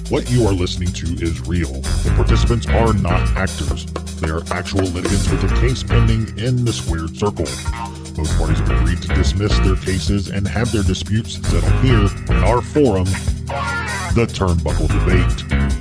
What you are listening to is real. The participants are not actors. They are actual litigants with a case pending in the squared circle. Both parties have agreed to dismiss their cases and have their disputes settled here in our forum, the Turnbuckle Debate.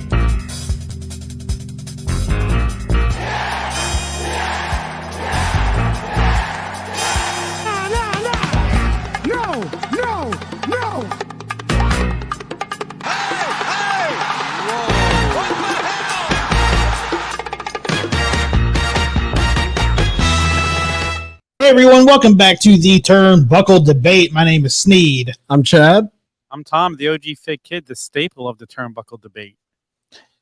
Hey everyone, welcome back to the Turnbuckle Debate. My name is Sneed. I'm Chad. I'm Tom, the OG Fit Kid, the staple of the Turnbuckle Debate.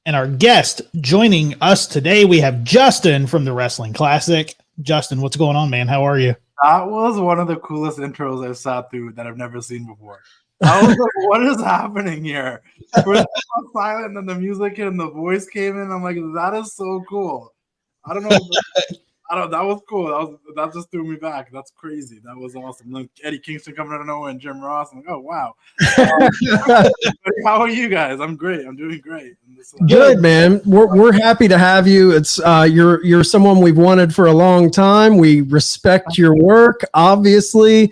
And our guest joining us today, we have Justin from the Wrestling Classic. Justin, what's going on, man? How are you? That was one of the coolest intros I've sat through that I've never seen before. I was like, what is happening here? First it was silent, and then the music and the voice came in. I'm like, that is so cool. I don't know. That was cool. That just threw me back. That's crazy. That was awesome. Like Eddie Kingston coming out of nowhere and Jim Ross. I'm like, oh wow. How are you guys? I'm great. I'm doing great. Good, man. We're happy to have you. It's you're someone we've wanted for a long time. We respect your work, obviously.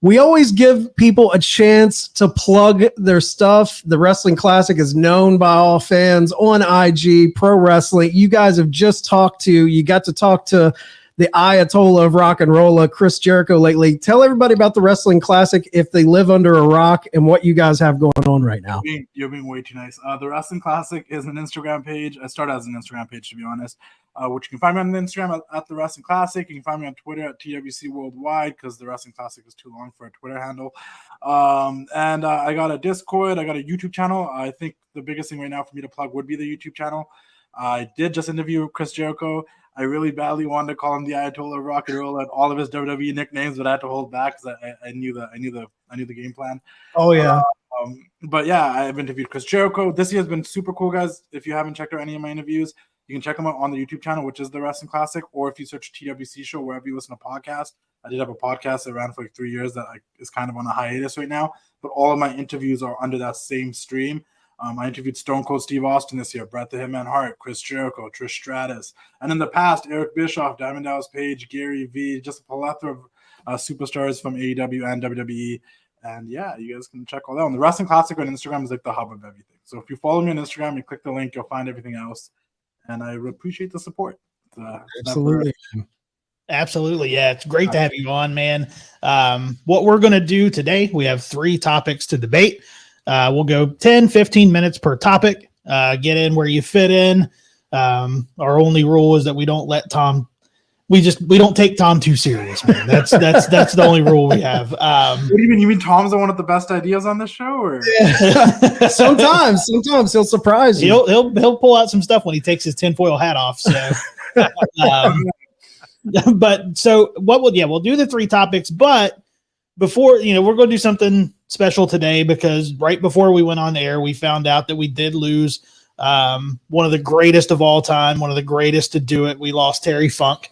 We always give people a chance to plug their stuff. The Wrestling Classic is known by all fans on IG, Pro Wrestling. You guys have just got to talk to the Ayatollah of rock and roll, Chris Jericho, lately. Tell everybody about the Wrestling Classic if they live under a rock and what you guys have going on right now. You're being way too nice. The Wrestling Classic is an Instagram page. I started as an Instagram page, to be honest. Which you can find me on Instagram at the Wrestling Classic. You can find me on Twitter at TWC Worldwide because the Wrestling Classic is too long for a Twitter handle. And I got a Discord. I got a YouTube channel. I think the biggest thing right now for me to plug would be the YouTube channel. I did just interview Chris Jericho. I really badly wanted to call him the Ayatollah of Rock and Roll and all of his WWE nicknames, but I had to hold back because I knew the game plan. Oh yeah. But yeah, I've interviewed Chris Jericho. This year has been super cool, guys. If you haven't checked out any of my interviews, you can check them out on the YouTube channel, which is the Wrestling Classic, or if you search TWC Show wherever you listen to podcasts. I did have a podcast that ran for like 3 years that is kind of on a hiatus right now, but all of my interviews are under that same stream. I interviewed Stone Cold Steve Austin this year, Bret the Hitman Hart, Chris Jericho, Trish Stratus, and in the past, Eric Bischoff, Diamond Dallas Page, Gary Vee, just a plethora of superstars from AEW and WWE. And yeah, you guys can check all that. And the Wrestling Classic on Instagram is like the hub of everything. So if you follow me on Instagram, you click the link, you'll find everything else. And I appreciate the support. Absolutely. Yeah, it's great to have you on, man. What we're going to do today, we have 3 topics to debate. We'll go 10, 15 minutes per topic. Get in where you fit in. Our only rule is that we don't let Tom. We don't take Tom too serious, man. That's the only rule we have. What do you mean? You mean Tom's the one with the best ideas on this show, or yeah. sometimes he'll surprise you. He'll pull out some stuff when he takes his tinfoil hat off. So, but so we'll do the 3 topics. But before we're going to do something special today because right before we went on the air, we found out that we did lose one of the greatest of all time, one of the greatest to do it. We lost Terry Funk.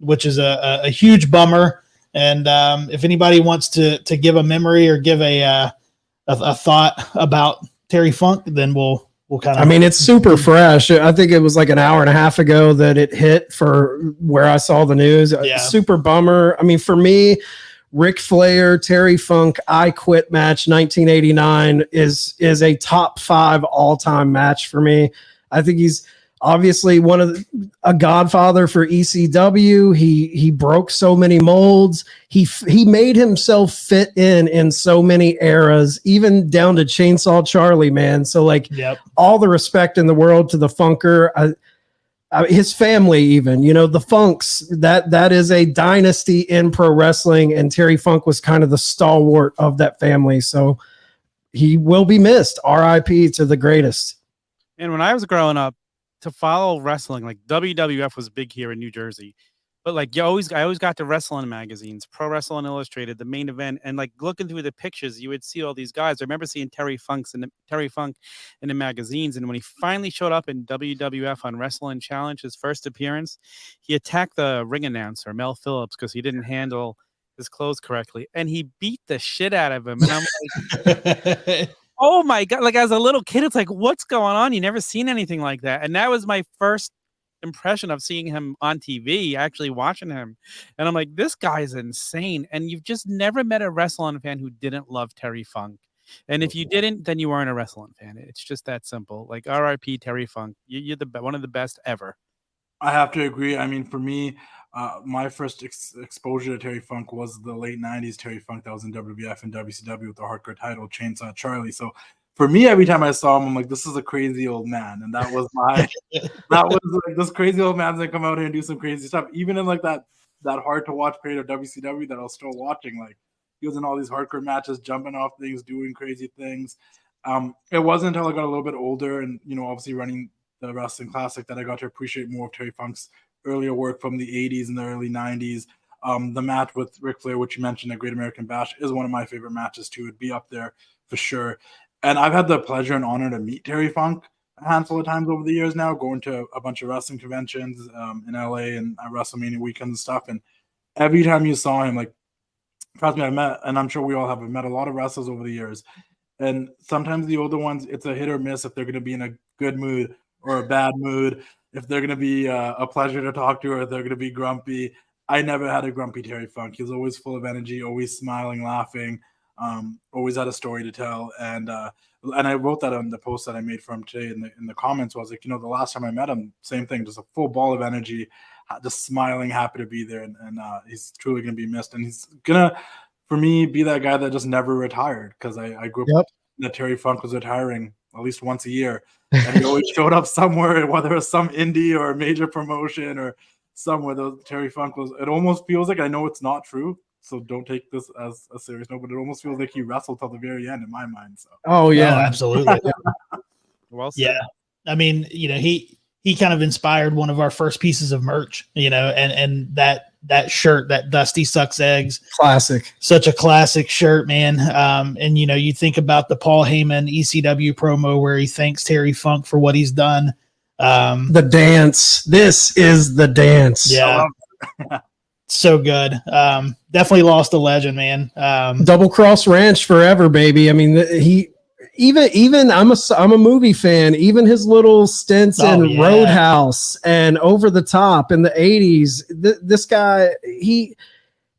Which is a huge bummer. And if anybody wants to give a memory or give a thought about Terry Funk, then we'll kind of. I mean, it's super fresh. I think it was like an hour and a half ago that it hit for where I saw the news. Yeah. Super bummer. I mean, for me, Ric Flair, Terry Funk, I Quit match 1989 is a top 5 all-time match for me. I think he's obviously a godfather for ECW. He broke so many molds. He made himself fit in so many eras, even down to Chainsaw Charlie, man. So all the respect in the world to the Funker, his family, even, the Funks, that is a dynasty in pro wrestling. And Terry Funk was kind of the stalwart of that family. So he will be missed. RIP to the greatest. And when I was growing up, to follow wrestling, like WWF was big here in New Jersey, but I always got to wrestling magazines, Pro Wrestling Illustrated, the Main Event, and looking through the pictures, you would see all these guys. I remember seeing Terry Funk in the magazines, and when he finally showed up in WWF on Wrestling Challenge, his first appearance, he attacked the ring announcer Mel Phillips because he didn't handle his clothes correctly, and he beat the shit out of him. And I'm like, oh my God, like as a little kid, it's like, what's going on? You never seen anything like that. And that was my first impression of seeing him on TV, actually watching him. And I'm like, this guy's insane. And you've just never met a wrestling fan who didn't love Terry Funk. And if you didn't, then you weren't a wrestling fan. It's just that simple. Like RIP Terry Funk. You're one of the best ever. I have to agree. I mean, for me, my first exposure to Terry Funk was the late 90s Terry Funk that was in WWF and WCW with the hardcore title, Chainsaw Charlie. So for me, every time I saw him, I'm like, this is a crazy old man. And that was my, that was like, this crazy old man's gonna come out here and do some crazy stuff. Even in like that hard to watch period of WCW that I was still watching, like he was in all these hardcore matches, jumping off things, doing crazy things. It wasn't until I got a little bit older and, you know, obviously running the Wrestling Classic that I got to appreciate more of Terry Funk's earlier work from the 80s and the early 90s. The match with Ric Flair, which you mentioned, the Great American Bash, is one of my favorite matches too. It'd be up there for sure. And I've had the pleasure and honor to meet Terry Funk a handful of times over the years now, going to a bunch of wrestling conventions in LA and at WrestleMania weekends and stuff. And every time you saw him, like, trust me, I've met, and I'm sure we all have met a lot of wrestlers over the years. And sometimes the older ones, it's a hit or miss if they're going to be in a good mood or a bad mood, if they're going to be a pleasure to talk to or if they're going to be grumpy. I never had a grumpy Terry Funk. He was always full of energy, always smiling, laughing, always had a story to tell. And I wrote that on the post that I made for him today in the comments. I was like, you know, the last time I met him, same thing, just a full ball of energy, just smiling, happy to be there. And he's truly going to be missed. And he's going to, for me, be that guy that just never retired, because I grew up that Terry Funk was retiring at least once a year. And he always showed up somewhere, whether it was some indie or a major promotion or somewhere. Terry Funk was, it almost feels like, I know it's not true, so don't take this as a serious note, but it almost feels like he wrestled till the very end in my mind. So. Oh yeah, absolutely. Well said. Yeah. I mean, you know, he kind of inspired one of our first pieces of merch, you know, and that shirt, that Dusty Sucks Eggs, classic, such a classic shirt, man. And you know, you think about the Paul Heyman ECW promo where he thanks Terry Funk for what he's done. The dance. This is the dance. Yeah. So good. Definitely lost a legend, man. Double Cross Ranch forever, baby. I mean, he even I'm a movie fan. Even his little stints in Roadhouse and Over the Top in the 80s. This guy,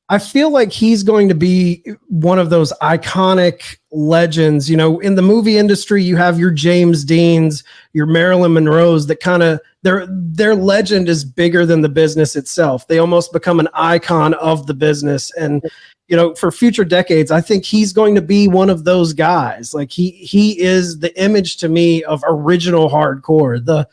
I feel like he's going to be one of those iconic legends. You know, in the movie industry, you have your James Deans, your Marilyn Monroes that kind of their legend is bigger than the business itself. They almost become an icon of the business. And, you know, for future decades, I think he's going to be one of those guys. Like he is the image to me of original hardcore, the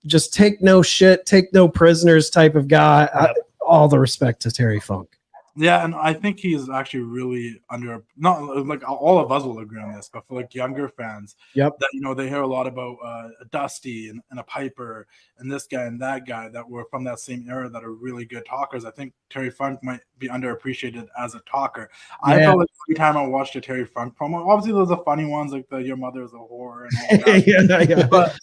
just take no shit, take no prisoners type of guy. All the respect to Terry Funk. Yeah, and I think he's actually really not like all of us will agree on this, but for like younger fans, that, you know, they hear a lot about a Dusty and a Piper and this guy and that guy that were from that same era that are really good talkers. I think Terry Funk might be underappreciated as a talker. Yeah. I felt like every time I watched a Terry Funk promo, obviously those are funny ones like the "Your Mother is a Whore" and all that. But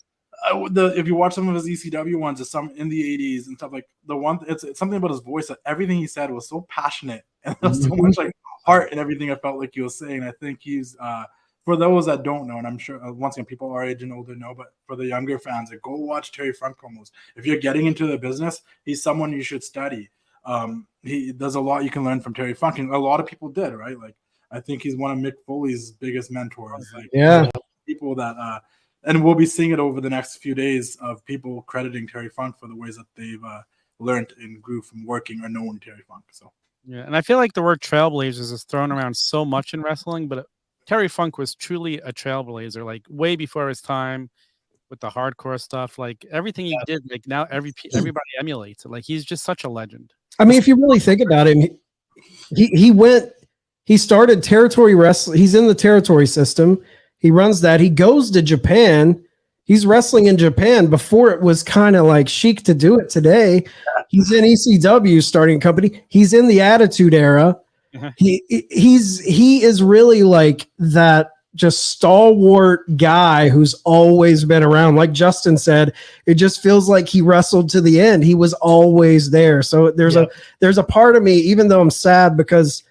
if you watch some of his ECW ones, it's some in the 80s and stuff, like it's something about his voice that everything he said was so passionate and there was so much like heart in everything. I felt like he was saying. I think he's for those that don't know, and I'm sure once again people our age and older know, but for the younger fans, like, go watch Terry Funk promos. If you're getting into the business, he's someone you should study. There's a lot you can learn from Terry Funk, and a lot of people did, right? Like, I think he's one of Mick Foley's biggest mentors. Like, people that and we'll be seeing it over the next few days of people crediting Terry Funk for the ways that they've learned and grew from working or knowing Terry Funk. So yeah, and I feel like the word trailblazers is thrown around so much in wrestling, but Terry Funk was truly a trailblazer, like way before his time with the hardcore stuff. Like everything he did, like now everybody emulates it. Like he's just such a legend. I mean, if you really think about him, he started territory wrestling. He's in the territory system. He runs that. He goes to Japan. He's wrestling in Japan before it was kind of like chic to do it today. He's in ECW starting a company. He's in the Attitude Era. He is really like that just stalwart guy who's always been around. Like Justin said, it just feels like he wrestled to the end. He was always there. So there's a part of me, even though I'm sad because,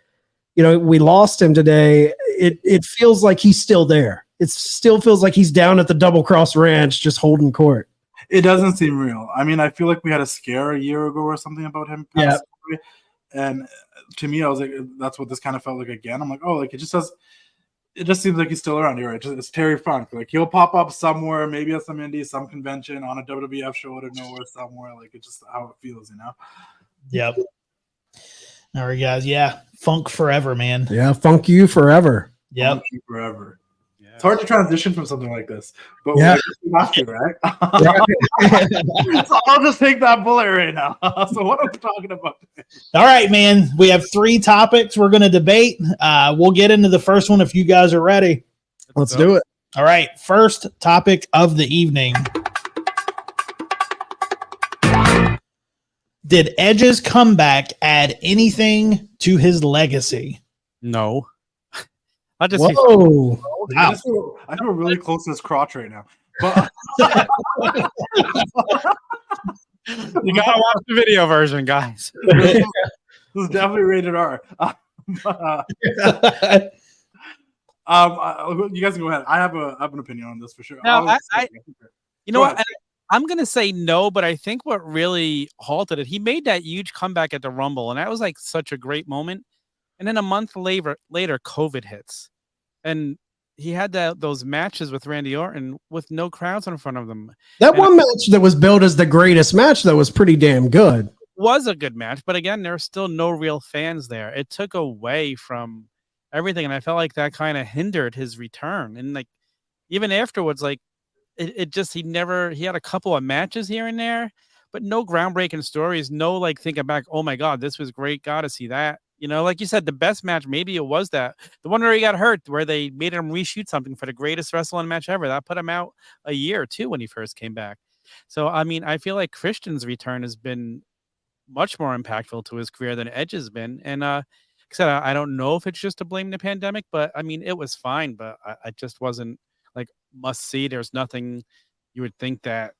you know, we lost him today, it feels like he's still there. it still feels like he's down at the Double Cross Ranch just holding court. It doesn't seem real. I mean, I feel like we had a scare a year ago or something about him. Yeah. And to me, I was like, that's what this kind of felt like again. I'm like, oh, like it just seems like he's still around here. It's Terry Funk. Like he'll pop up somewhere, maybe at some indie, some convention, on a WWF show out of nowhere somewhere. Like it's just how it feels, you know? Yep. All right, guys. Yeah. Funk forever, man. Yeah. Funk you forever. Yep. Funk you forever. Yeah. It's hard to transition from something like this, but Yeah. we have to, right? So I'll just take that bullet right now. So what are we talking about today? All right, man. We have 3 topics we're going to debate. We'll get into the first one if you guys are ready. Let's do it. All right. First topic of the evening. Did Edge's comeback add anything to his legacy? No. I just Whoa. Wow. I feel really close to his crotch right now. But you gotta watch the video version, guys. this is definitely rated R. You guys can go ahead. I have an opinion on this for sure. No, you know Go what? ahead. I'm gonna say no, but I think what really halted it, he made that huge comeback at the Rumble, and that was like such a great moment. And then a month later, COVID hits, and he had those matches with Randy Orton with no crowds in front of them. That one match that was billed as the greatest match that was pretty damn good. Was a good match, but again, there's still no real fans there. It took away from everything, and I felt like that kind of hindered his return. And like even afterwards, like it just he had a couple of matches here and there, but no groundbreaking stories, no like thinking back, oh my god, this was great, gotta see that. You know, like you said, the best match, maybe it was the one where he got hurt, where they made him reshoot something for the greatest wrestling match ever. That put him out a year or two when he first came back. So, I mean, I feel like Christian's return has been much more impactful to his career than Edge has been. And like I said, I don't know if it's just to blame the pandemic, but I mean, it was fine, but I just wasn't like must see. There's nothing you would think that,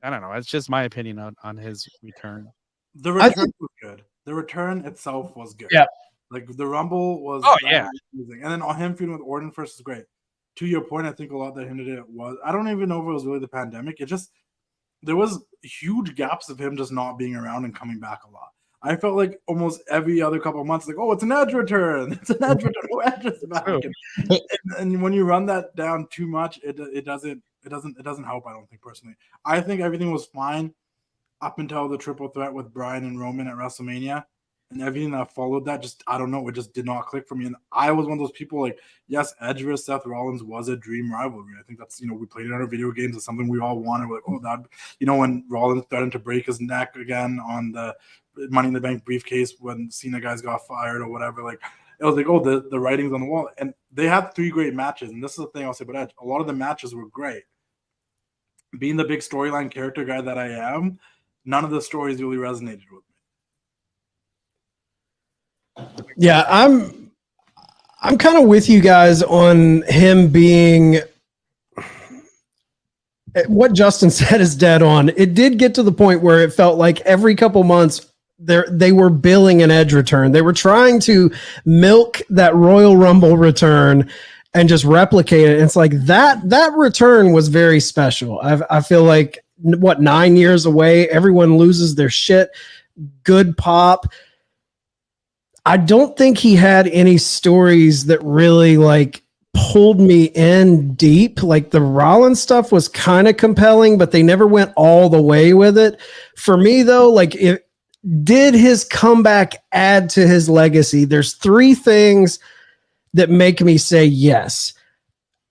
I don't know. It's just my opinion on his return. The return was good. The return itself was good. Yeah. Like the Rumble was amazing. And then on him feuding with Orton first is great. To your point, I think a lot that hindered it was, I don't even know if it was really the pandemic. It just, there was huge gaps of him just not being around and coming back a lot. I felt like almost every other couple of months, like, oh, it's an Edge return. It's an Edge return. Oh, Edge is back. And when you run that down too much, it doesn't help, I don't think, personally. I think everything was fine up until the triple threat with Bryan and Roman at WrestleMania, and everything that followed that, just, I don't know, it just did not click for me. And I was one of those people, like, yes, Edge versus Seth Rollins was a dream rivalry. I think that's, we played it in our video games. It's something we all wanted. We're like, oh, that, when Rollins threatened to break his neck again on the Money in the Bank briefcase when Cena guys got fired or whatever, like, it was like, oh, the writing's on the wall. And they had 3 great matches. And this is the thing I'll say about Edge. A lot of the matches were great. Being the big storyline character guy that I am, none of the stories really resonated with me. Yeah, I'm kind of with you guys on him being what Justin said is dead on. It did get to the point where it felt like every couple months they were billing an Edge return. They were trying to milk that Royal Rumble return and just replicate it. It's like that return was very special. I feel like 9 years away, everyone loses their shit. Good pop. I don't think he had any stories that really like pulled me in deep. Like the Rollins stuff was kind of compelling, but they never went all the way with it. For me though, like did his comeback add to his legacy? There's 3 things that make me say yes.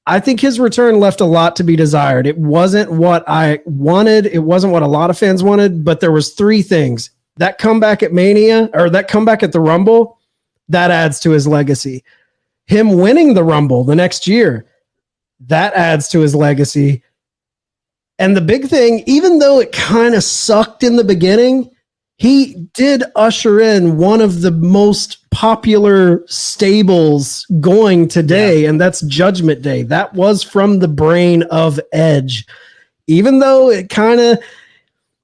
I think his return left a lot to be desired. It wasn't what I wanted. It wasn't what a lot of fans wanted, but there was 3 things. That comeback at Mania, or that comeback at the Rumble, that adds to his legacy. Him winning the Rumble the next year, that adds to his legacy. And the big thing, even though it kind of sucked in the beginning, he did usher in one of the most popular stables going today, and that's Judgment Day. That was from the brain of Edge. Even though it kind of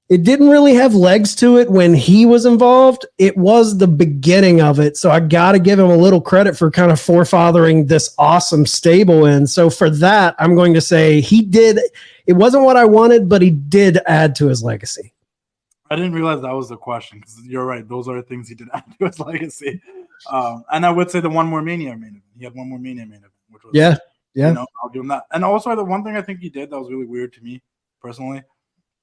it didn't really have legs to it when he was involved. It was the beginning of it. So I got to give him a little credit for kind of forefathering this awesome stable in. So for that, I'm going to say he did. It wasn't what I wanted, but he did add to his legacy. I didn't realize that was the question, because you're right. Those are the things he did add to his legacy. And I would say the one more Mania main event. He had one more Mania main event, which was, Yeah. you know, I'll give him that. And also the one thing I think he did that was really weird to me personally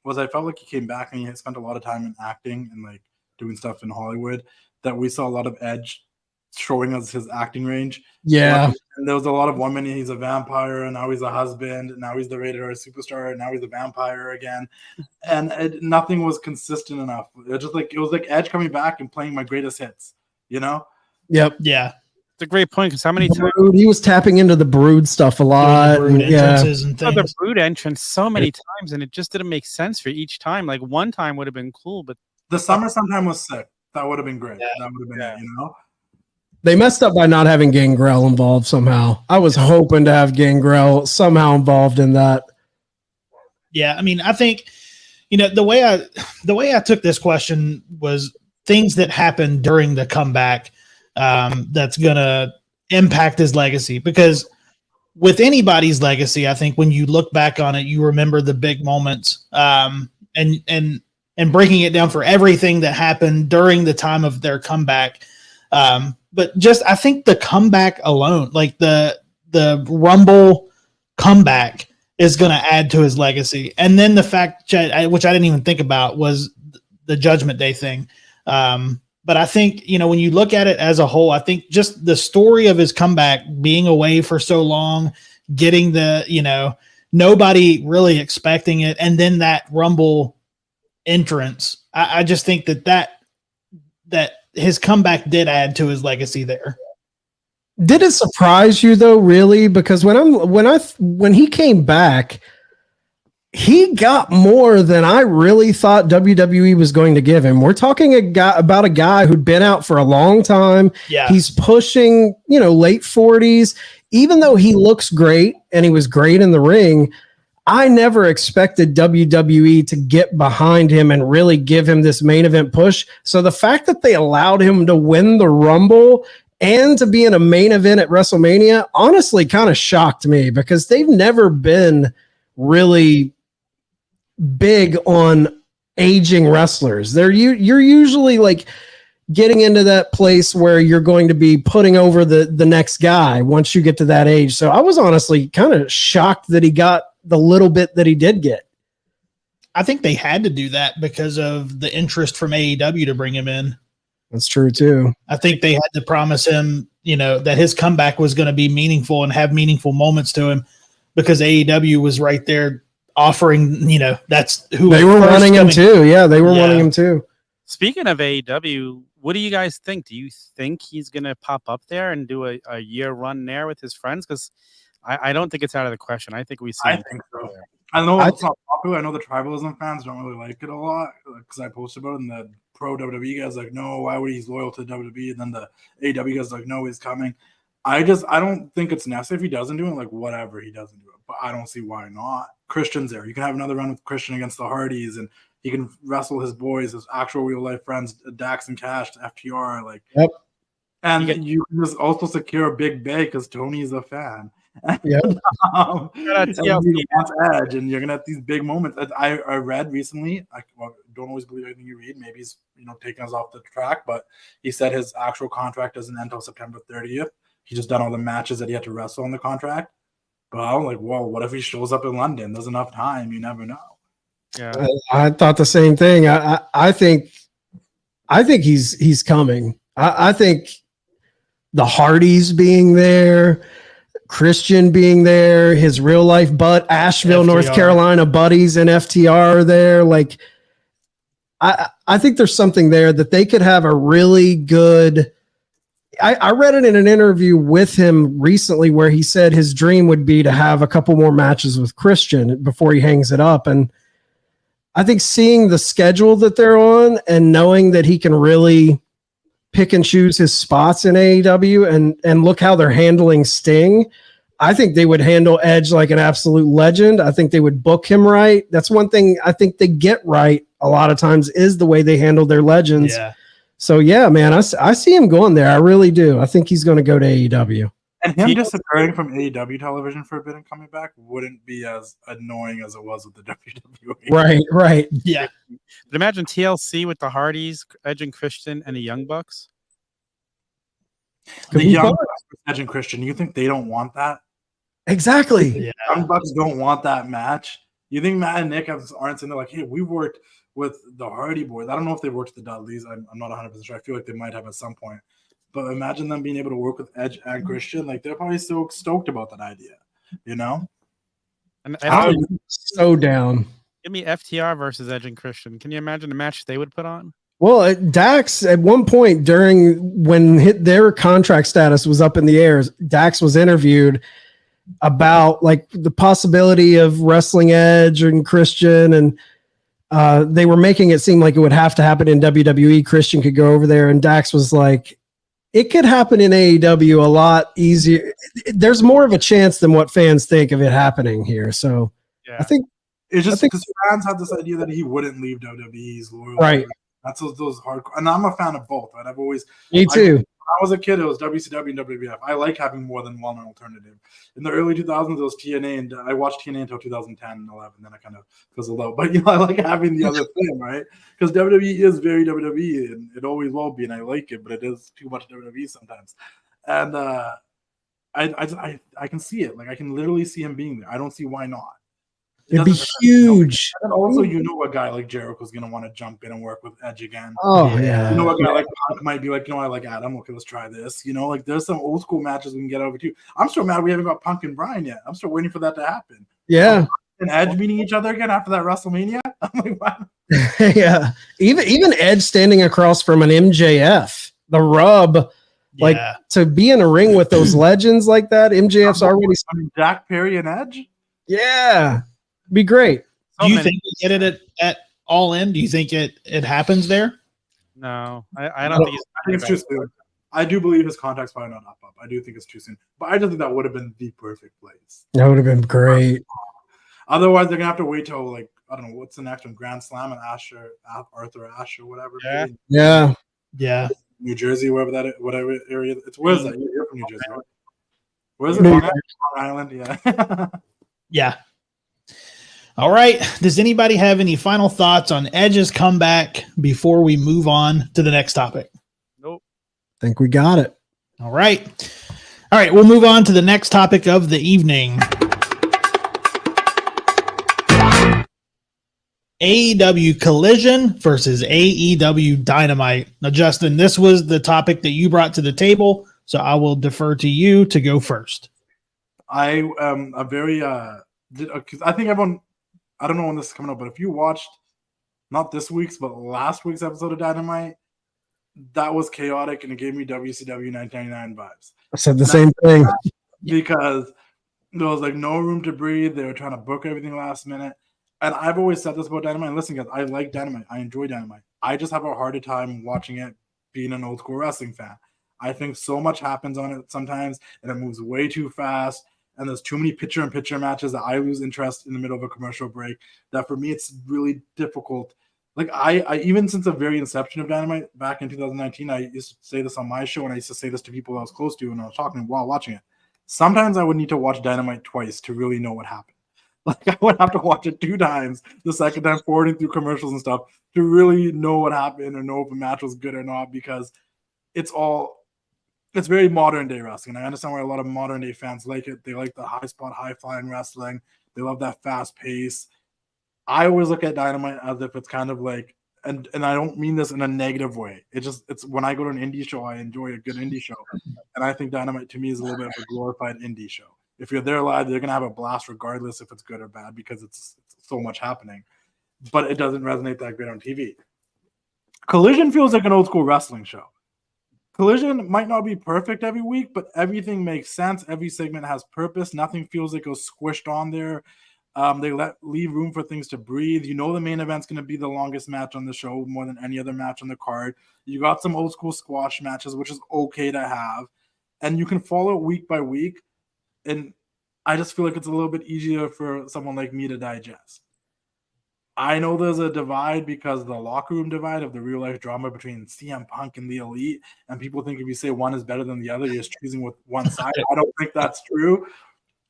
was I felt like he came back and he had spent a lot of time in acting and like doing stuff in Hollywood, that we saw a lot of Edge showing us his acting range. Yeah. And there was a lot of 1 minute he's a vampire, and now he's a husband, and now he's the rated R superstar, and now he's a vampire again. And nothing was consistent enough. It was like Edge coming back and playing my greatest hits, you know? Yep. Yeah. It's a great point, because how many times He was tapping into the Brood stuff a lot. Brood entrances and saw things. the Brood entrance so many times, and it just didn't make sense for each time. Like one time would have been cool, but The summer sometime was sick. That would have been great. Yeah. That would have been it, you know? They messed up by not having Gangrel involved somehow. I was hoping to have Gangrel somehow involved in that. Yeah, I mean, I think, you know, the way I took this question was things that happened during the comeback that's gonna impact his legacy. Because with anybody's legacy, I think when you look back on it, you remember the big moments, and breaking it down for everything that happened during the time of their comeback. But just, I think the comeback alone, like the Rumble comeback, is going to add to his legacy. And then the fact, which I didn't even think about, was the Judgment Day thing. But I think, you know, when you look at it as a whole, I think just the story of his comeback, being away for so long, getting the, you know, nobody really expecting it, and then that Rumble entrance, I just think that his comeback did add to his legacy there. Did it surprise you though, really? Because when he came back, he got more than I really thought WWE was going to give him. We're talking about a guy who'd been out for a long time. Yeah. He's pushing, you know, late 40s. Even though he looks great and he was great in the ring, I never expected WWE to get behind him and really give him this main event push. So the fact that they allowed him to win the Rumble and to be in a main event at WrestleMania honestly kind of shocked me, because they've never been really big on aging wrestlers. You're usually like getting into that place where you're going to be putting over the next guy once you get to that age. So I was honestly kind of shocked that he got the little bit that he did get. I think they had to do that because of the interest from AEW to bring him in. That's true too. I think they had to promise him, you know, that his comeback was going to be meaningful and have meaningful moments to him, because AEW was right there offering, you know, that's who they were wanting him too. Yeah, they were wanting him too. Speaking of AEW, what do you guys think? Do you think he's going to pop up there and do a year run there with his friends? Because I don't think it's out of the question. I think we see. I think so. I know it's not popular. I know the tribalism fans don't really like it a lot, because I posted about it, and the pro WWE guys like, no, why would he's loyal to WWE? And then the AEW guys like, no, he's coming. I don't think it's necessary. If he doesn't do it, like, whatever, he doesn't do it. But I don't see why not. Christian's there. You can have another run with Christian against the Hardys, and he can wrestle his boys, his actual real life friends, Dax and Cash, FTR. Like, yep. And you can just also secure a big bay because Tony's a fan. Yeah. And he wants Edge, and you're gonna have these big moments. I read recently. I don't always believe everything you read. Maybe he's taking us off the track, but he said his actual contract doesn't end until September 30th. He just done all the matches that he had to wrestle on the contract. But I'm like, well, what if he shows up in London? There's enough time. You never know. Yeah, I thought the same thing. I think he's coming. I think the Hardys being there, Christian being there, his real life Asheville, FTR. North Carolina buddies and FTR are there. Like, I think there's something there that they could have a really good. I read it in an interview with him recently where he said his dream would be to have a couple more matches with Christian before he hangs it up. And I think seeing the schedule that they're on and knowing that he can really pick and choose his spots in AEW and look how they're handling Sting, I think they would handle Edge like an absolute legend. I think they would book him right. That's one thing I think they get right a lot of times is the way they handle their legends. Yeah. So, yeah, man, I see him going there. I really do. I think he's going to go to AEW. And him disappearing from AEW television for a bit and coming back wouldn't be as annoying as it was with the WWE. Right. Yeah. But imagine TLC with the Hardys, Edge and Christian, and the Young Bucks. The Young Bucks with Edge and Christian, you think they don't want that? Exactly. Yeah. Young Bucks don't want that match. You think Matt and Nick aren't sitting there like, hey, we worked with the Hardy Boys. I don't know if they worked with the Dudleys. I'm not 100% sure. I feel like they might have at some point. But imagine them being able to work with Edge and Christian. Like, they're probably so stoked about that idea, you know? And I'm so down. give me FTR versus Edge and Christian. Can you imagine the match they would put on? Well, Dax, at one point when their contract status was up in the air, Dax was interviewed about like the possibility of wrestling Edge and Christian, and they were making it seem like it would have to happen in WWE. Christian could go over there, and Dax was like, it could happen in AEW a lot easier. There's more of a chance than what fans think of it happening here. So Yeah. I think It's just because fans have this idea that he wouldn't leave WWE. He's loyal. Right. That's those hardcore. And I'm a fan of both, right? I've always. me too. When I was a kid, it was WCW and WWF. I like having more than one alternative. In the early 2000s, it was TNA, and I watched TNA until 2010 and 11. Then I kind of fizzled out. But I like having the other thing, right? Because WWE is very WWE, and it always will be, and I like it. But it is too much WWE sometimes. And I can see it. Like I can literally see him being there. I don't see why not. It'd be huge. And also, a guy like Jericho's going to want to jump in and work with Edge again. Oh, yeah. A guy like Punk might be like, I like Adam. Okay, let's try this. Like there's some old school matches we can get over too. I'm still mad we haven't got Punk and Bryan yet. I'm still waiting for that to happen. Yeah. And Edge meeting each other again after that WrestleMania. I'm like, wow. Yeah. Even Edge standing across from an MJF, the rub, like to be in a ring with those legends like that. MJF's already. Jack Perry and Edge. Yeah. Be great. Do you think we get it at All In? Do you think it happens there? No, I don't think I think it's too soon. I do believe his contract's probably not up. I do think it's too soon. But I just think that would have been the perfect place. That would have been great. Otherwise, they're gonna have to wait till I don't know what's the next one, Grand Slam and Arthur Ashe or whatever. Yeah. New Jersey, whatever area. Where's that? You're from New Jersey, right? Where's it? Long Island. Yeah. Yeah. All right. Does anybody have any final thoughts on Edge's comeback before we move on to the next topic? Nope. Think we got it. All right. All right. We'll move on to the next topic of the evening. AEW Collision versus AEW Dynamite. Now, Justin, this was the topic that you brought to the table, so I will defer to you to go first. I am a very because I think everyone. I don't know when this is coming up, but if you watched not this week's but last week's episode of Dynamite, that was chaotic and it gave me WCW 1999 vibes. I said the same thing because there was like no room to breathe. They were trying to book everything last minute. And I've always said this about Dynamite. Listen, guys, I like Dynamite. I enjoy Dynamite. I just have a harder time watching it being an old school wrestling fan. I think so much happens on it sometimes and it moves way too fast. And there's too many picture-in-picture matches that I lose interest in the middle of a commercial break. That for me, it's really difficult. Like I even since the very inception of Dynamite back in 2019, I used to say this on my show, and I used to say this to people I was close to, and I was talking while watching it. Sometimes I would need to watch Dynamite twice to really know what happened. Like I would have to watch it 2 times, the second time forwarding through commercials and stuff to really know what happened or know if a match was good or not, because it's very modern day wrestling. I understand why a lot of modern day fans like it. They like the high spot, high flying wrestling. They love that fast pace. I always look at Dynamite as if it's kind of like, and I don't mean this in a negative way. It's when I go to an indie show, I enjoy a good indie show. And I think Dynamite to me is a little bit of a glorified indie show. If you're there live, they're going to have a blast regardless if it's good or bad because it's so much happening. But it doesn't resonate that great on TV. Collision feels like an old school wrestling show. Collision might not be perfect every week, but everything makes sense. Every segment has purpose. Nothing feels like it was squished on there. They leave room for things to breathe. The main event's going to be the longest match on the show, more than any other match on the card. You got some old school squash matches, which is okay to have. And you can follow it week by week. And I just feel like it's a little bit easier for someone like me to digest. I know there's a divide because the locker room divide of the real life drama between CM Punk and the Elite, and people think if you say one is better than the other, you're just choosing with one side. I don't think that's true.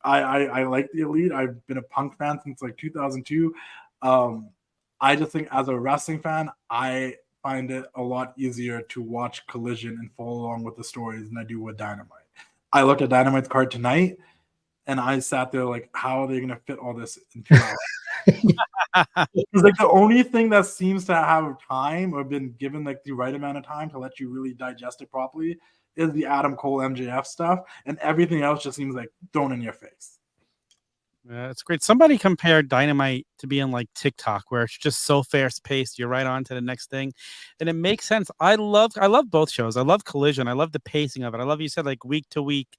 I like the Elite. I've been a Punk fan since like 2002. I just think as a wrestling fan, I find it a lot easier to watch Collision and follow along with the stories than I do with Dynamite. I looked at Dynamite's card tonight, and I sat there like, how are they going to fit all this in 2 hours? It's like the only thing that seems to have time or been given like the right amount of time to let you really digest it properly is the Adam Cole MJF stuff, and everything else just seems like thrown in your face. Yeah, it's great. Somebody compared Dynamite to being like TikTok, where it's just so fast paced. You're right on to the next thing, and it makes sense. I love both shows. I love Collision. I love the pacing of it. I love you said like week to week.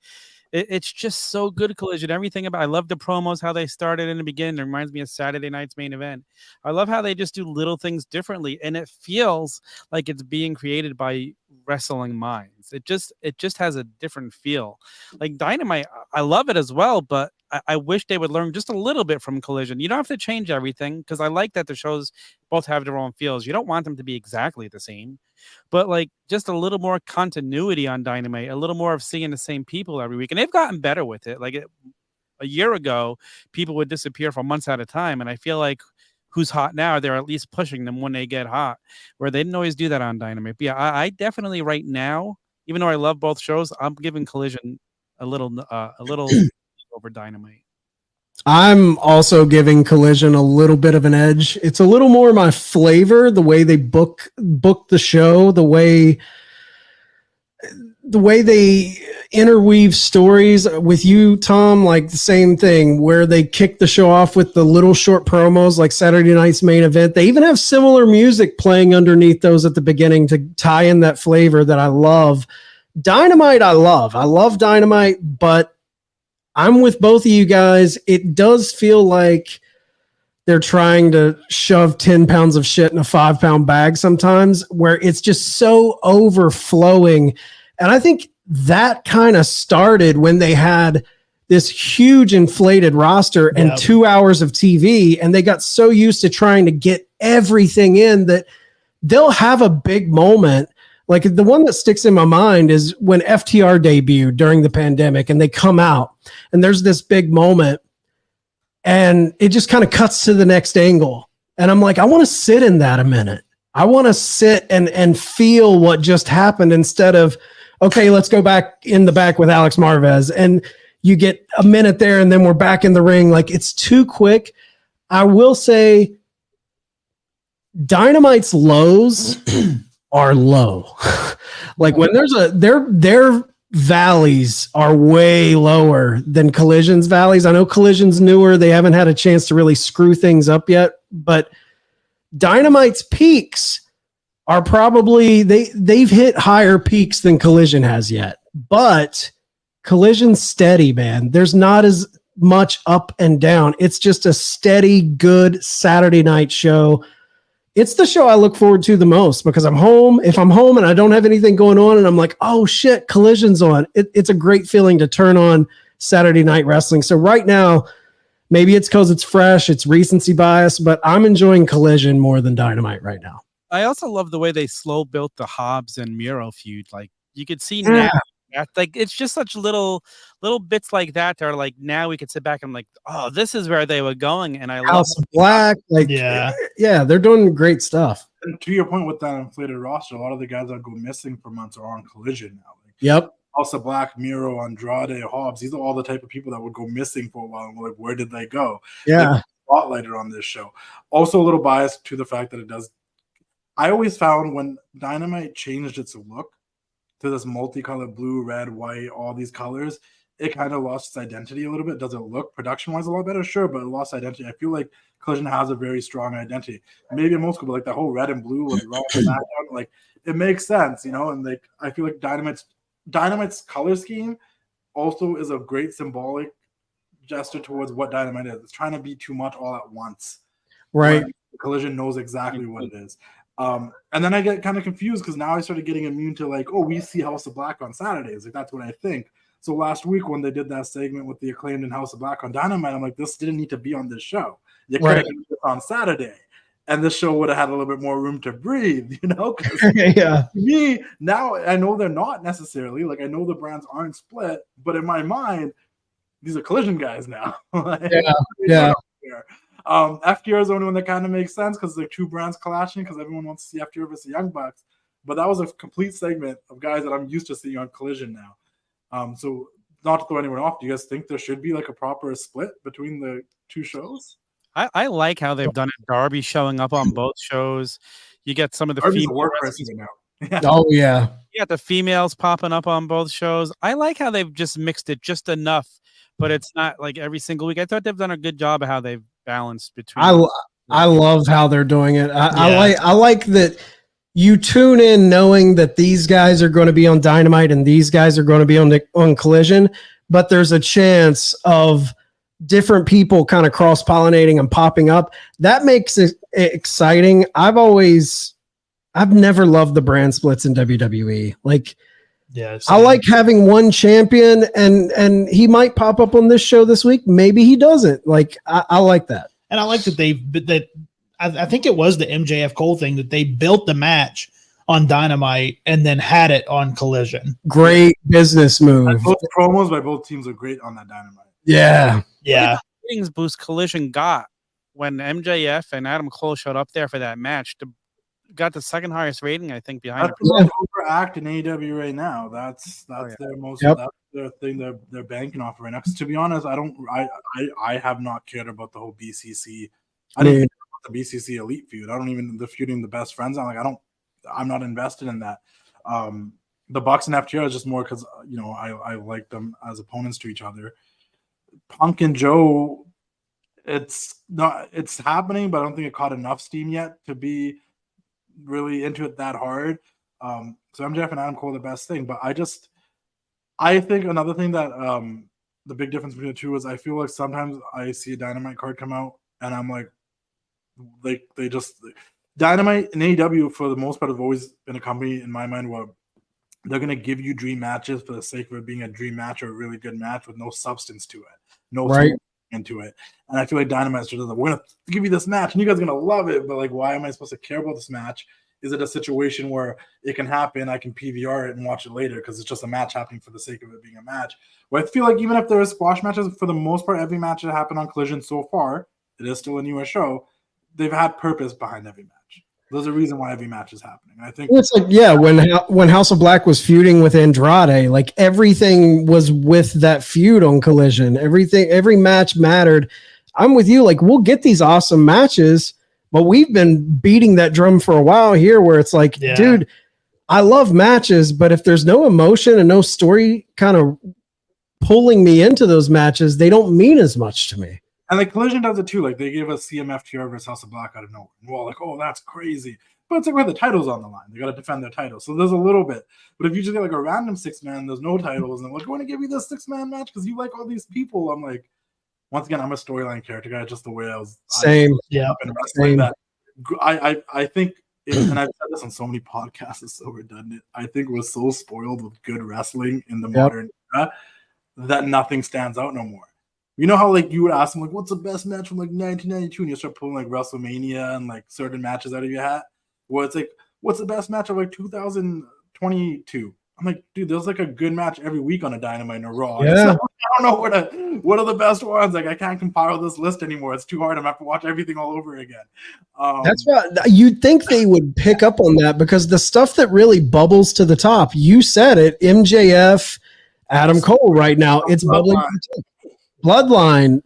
It's just so good, Collision. Everything about. I love the promos, how they started in the beginning. It reminds me of Saturday night's main event. I love how they just do little things differently, and it feels like it's being created by wrestling minds. It just has a different feel. Like Dynamite, I love it as well, but I wish they would learn just a little bit from Collision. You don't have to change everything because I like that the shows both have their own feels. You don't want them to be exactly the same, but like just a little more continuity on Dynamite, a little more of seeing the same people every week. And they've gotten better with it. Like a year ago, people would disappear for months at a time. And I feel like who's hot now, they're at least pushing them when they get hot, where they didn't always do that on Dynamite. But yeah, I definitely right now, even though I love both shows, I'm giving Collision a little over Dynamite. I'm also giving Collision a little bit of an edge. It's a little more my flavor, the way they book the show, the way they interweave stories with you, Tom, like the same thing where they kick the show off with the little short promos like Saturday night's main event. They even have similar music playing underneath those at the beginning to tie in that flavor that I love. Dynamite, I love Dynamite, but I'm with both of you guys. It does feel like they're trying to shove 10 pounds of shit in a 5-pound bag sometimes, where it's just so overflowing. And I think that kind of started when they had this huge inflated roster and 2 hours of TV, and they got so used to trying to get everything in that they'll have a big moment. Like the one that sticks in my mind is when FTR debuted during the pandemic and they come out and there's this big moment and it just kind of cuts to the next angle. And I'm like, I want to sit in that a minute. I want to sit and feel what just happened instead of, okay, let's go back in the back with Alex Marvez. And you get a minute there and then we're back in the ring. Like it's too quick. I will say Dynamite's lows are low. Like when there's their valleys are way lower than Collision's valleys. I know Collision's newer. They haven't had a chance to really screw things up yet, but Dynamite's peaks are probably they've hit higher peaks than Collision has yet. But Collision's steady, man. There's not as much up and down. It's just a steady, good Saturday night show. It's the show I look forward to the most because I'm home. If I'm home and I don't have anything going on and I'm like, oh shit, Collision's on. It's a great feeling to turn on Saturday Night Wrestling. So right now, maybe it's because it's fresh, it's recency bias, but I'm enjoying Collision more than Dynamite right now. I also love the way they slow built the Hobbs and Miro feud. Like you could see now, like it's just such little bits like that are like now we could sit back and like, oh, this is where they were going. And I House of Black, like yeah, they're doing great stuff. And to your point with that inflated roster, a lot of the guys that go missing for months are on Collision now. Like, yep. House of Black, Miro, Andrade, Hobbs. These are all the type of people that would go missing for a while. And we're like, where did they go? Yeah. Spotlighted on this show. Also a little biased to the fact that it does. I always found when Dynamite changed its look to this multicolored blue, red, white, all these colors, it kind of lost its identity a little bit. Does it look production-wise a lot better? Sure, but it lost identity. I feel like Collision has a very strong identity. Maybe in most people, like the whole red and blue with Raw and SmackDown, like it makes sense, you know. And like I feel like Dynamite's color scheme also is a great symbolic gesture towards what Dynamite is. It's trying to be too much all at once. Right. Collision knows exactly what it is. And then I get kind of confused because now I started getting immune to like, oh, we see House of Black on Saturdays. Like that's what I think. So last week when they did that segment with the Acclaimed and House of Black on Dynamite, I'm like, this didn't need to be on this show. You could have done this on Saturday, and this show would have had a little bit more room to breathe, you know? Yeah. To me, now I know they're not necessarily, like, I know the brands aren't split, but in my mind, these are Collision guys now. Like, Yeah. FTR is the only one that kind of makes sense because they're two brands clashing because everyone wants to see FTR versus Young Bucks. But that was a complete segment of guys that I'm used to seeing on Collision now. So not to throw anyone off, do you guys think there should be like a proper split between the two shows? I like how they've done it. Darby showing up on both shows. You get some of the Darby's a female work wrestlers. person now. Oh yeah. You got the females popping up on both shows. I like how they've just mixed it just enough, but it's not like every single week. I thought they've done a good job of how they've balanced between. I love how they're doing it. I like that you tune in knowing that these guys are going to be on Dynamite and these guys are going to be on Collision, but there's a chance of different people kind of cross-pollinating and popping up. That makes it exciting. I've never loved the brand splits in WWE. Like, I like having one champion and he might pop up on this show this week. Maybe he doesn't. Like, I like that. And I like that I think it was the MJF Cole thing that they built the match on Dynamite and then had it on Collision. Great business move. And both promos by both teams are great on that Dynamite. Yeah. Yeah. Ratings boost Collision got when MJF and Adam Cole showed up there for that match. Got the second highest rating, I think, behind that's the most over act in AEW right now. That's their most that's their thing they're banking off right now. Because to be honest, I have not cared about the whole BCC. I didn't even care about the BCC Elite feud. I don't even the feuding the best friends. I'm not invested in that. The Bucks and FTR is just more because I like them as opponents to each other. Punk and Joe, it's happening, but I don't think it caught enough steam yet to be really into it that hard. So MJF and Adam Cole are the best thing, but I think another thing that the big difference between the two is I feel like sometimes I see a Dynamite card come out and I'm like, they just Dynamite and AEW for the most part have always been a company in my mind where they're going to give you dream matches for the sake of it being a dream match or a really good match with no substance to it, no into it. And I feel like Dynamite just doesn't. We're going to give you this match and you guys are going to love it, but like, why am I supposed to care about this match? Is it a situation where it can happen, I can PVR it and watch it later because it's just a match happening for the sake of it being a match? Well, I feel like even if there are squash matches, for the most part, every match that happened on Collision so far, it is still a newer show, they've had purpose behind every match. There's a reason why every match is happening. I think it's like, when House of Black was feuding with Andrade, like everything was with that feud on Collision. Every match mattered. I'm with you. Like, we'll get these awesome matches, but we've been beating that drum for a while here where it's like, dude, I love matches, but if there's no emotion and no story kind of pulling me into those matches, they don't mean as much to me. And like Collision does it too. Like they gave us CMFTR versus House of Black out of nowhere. And we're all like, oh, that's crazy. But it's like where the title's on the line. They got to defend their title. So there's a little bit. But if you just get like a random 6-man, there's no titles, and we're going to give you this 6-man match because you like all these people. I'm like, once again, I'm a storyline character guy, just the way I was. Same. That I think, and I've said this on so many podcasts, it's so redundant. I think we're so spoiled with good wrestling in the modern era that nothing stands out no more. You know how like you would ask them like, what's the best match from like 1992, and you start pulling like WrestleMania and like certain matches out of your hat. Well, it's like, what's the best match of like 2022? I'm like, dude, there's like a good match every week on a Dynamite and a Raw. Yeah. I don't know what are the best ones. Like I can't compile this list anymore. It's too hard. I'm gonna have to watch everything all over again. That's right. You'd think they would pick up on that because the stuff that really bubbles to the top, you said it, MJF, Adam Cole right now, it's bubbling. Bloodline,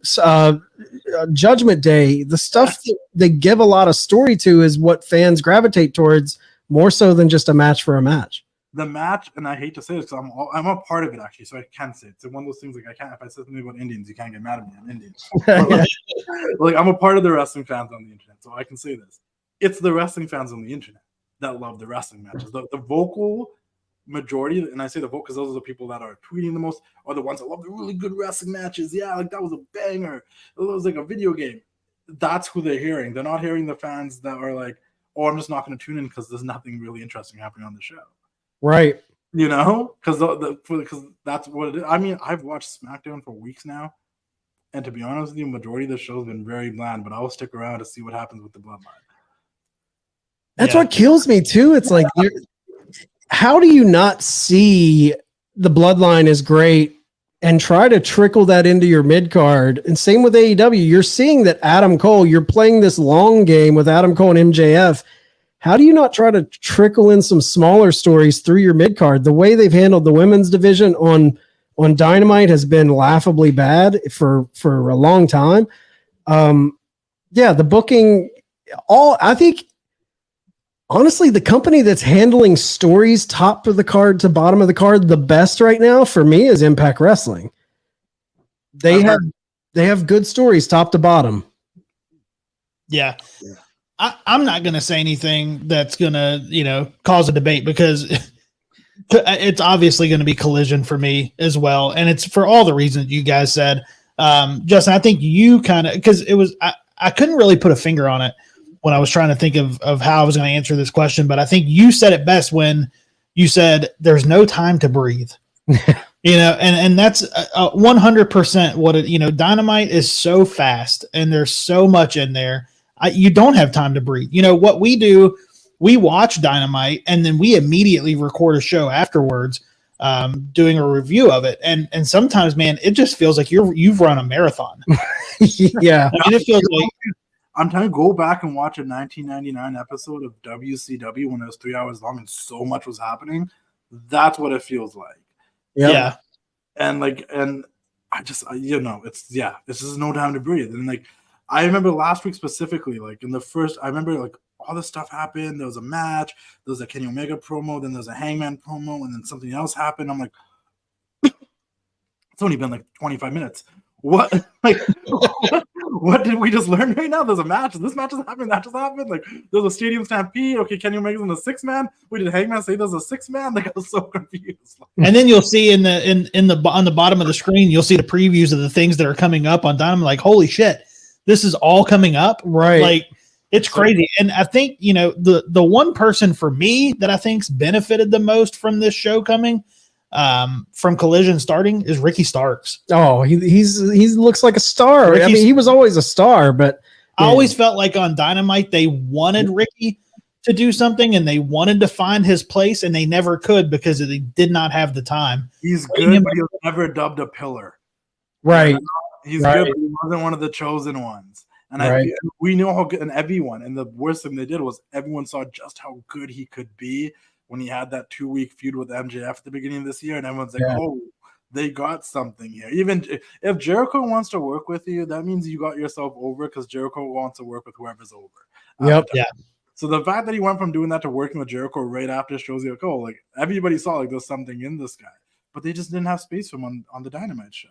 Judgment Day, the stuff that they give a lot of story to is what fans gravitate towards more so than just a match for a match. The match, and I hate to say this because I'm a part of it actually, so I can say it. It's one of those things like I can't. If I say something about Indians, you can't get mad at me. I'm Indian. Like I'm a part of the wrestling fans on the internet, so I can say this. It's the wrestling fans on the internet that love the wrestling matches. The vocal majority, and I say the vote because those are the people that are tweeting the most, are the ones that love the really good wrestling matches. Yeah, like that was a banger. It was like a video game. That's who they're hearing. They're not hearing the fans that are like, oh, I'm just not going to tune in because there's nothing really interesting happening on the show. Right. You know, because that's what it is. I mean, I've watched SmackDown for weeks now, and to be honest with you, majority of the show has been very bland. But I'll stick around to see what happens with the Bloodline. That's what kills me too. It's like, how do you not see the Bloodline is great and try to trickle that into your mid card? And same with AEW. You're seeing that Adam Cole, you're playing this long game with Adam Cole and MJF. How do you not try to trickle in some smaller stories through your mid card? The way they've handled the women's division on Dynamite has been laughably bad for a long time. The booking, I think, honestly, the company that's handling stories top of the card to bottom of the card the best right now for me is Impact Wrestling. They have good stories top to bottom. Yeah. I'm not going to say anything that's going to, cause a debate, because it's obviously going to be Collision for me as well. And it's for all the reasons you guys said. Justin, I think you kind of, because it was, I couldn't really put a finger on it when I was trying to think of how I was going to answer this question, but I think you said it best when you said there's no time to breathe. And that's 100% what it, Dynamite is so fast and there's so much in there. You don't have time to breathe. What we do, we watch Dynamite and then we immediately record a show afterwards, doing a review of it. And sometimes, man, it just feels like you've run a marathon. Yeah. I mean, it feels like, I'm trying to go back and watch a 1999 episode of WCW when it was 3 hours long and so much was happening. That's what it feels like. Yeah. And I just, this is no time to breathe. And I remember last week specifically, I remember all this stuff happened. There was a match, there was a Kenny Omega promo, then there's a Hangman promo, and then something else happened. I'm like, it's only been 25 minutes. What? What did we just learn right now? There's a match. This match just happened. That just happened. There's a stadium stampede. Okay, Kenny Omega's in the 6-man. We did Hangman say there's a 6-man? I was so confused. And then you'll see on the bottom of the screen, you'll see the previews of the things that are coming up on Dynamite. Like, holy shit, this is all coming up. Right. It's crazy. And I think, the one person for me that I think's benefited the most from this show coming, from Collision starting, is Ricky Starks. Oh, he looks like a star. I mean, he was always a star, but I always felt like on Dynamite they wanted Ricky to do something and they wanted to find his place and they never could because they did not have the time. He's good, but he was never dubbed a pillar. Right. He's good, but he wasn't one of the chosen ones. And we know how good, and everyone, and the worst thing they did was everyone saw just how good he could be when he had that 2-week feud with MJF at the beginning of this year, and everyone's like, oh, they got something here. Even if Jericho wants to work with you, that means you got yourself over, because Jericho wants to work with whoever's over. Yep. Yeah. So the fact that he went from doing that to working with Jericho right after shows you, everybody saw there's something in this guy, but they just didn't have space for him on the Dynamite show.